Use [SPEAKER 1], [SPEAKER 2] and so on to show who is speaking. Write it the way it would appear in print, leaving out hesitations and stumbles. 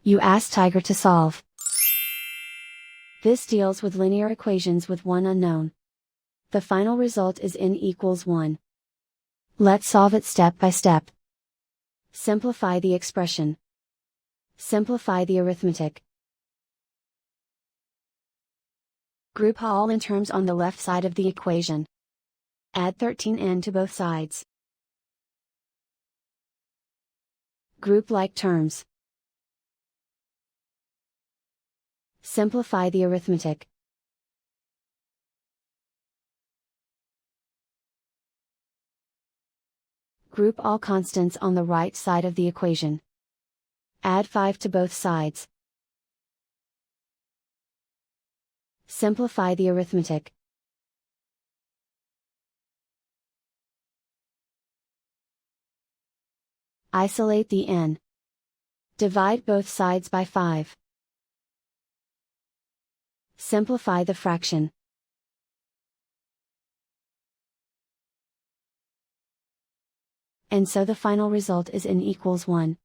[SPEAKER 1] You ask Tiger to solve. This deals with linear equations with one unknown. The final result is n equals 1. Let's solve it step by step. Simplify the expression. Simplify the arithmetic. Group all in terms on the left side of the equation. Add 13n to both sides. Group like terms. Simplify the arithmetic. Group all constants on the right side of the equation. Add 5 to both sides. Simplify the arithmetic. Isolate the n. Divide both sides by 5. Simplify the fraction. And so the final result is n equals 1.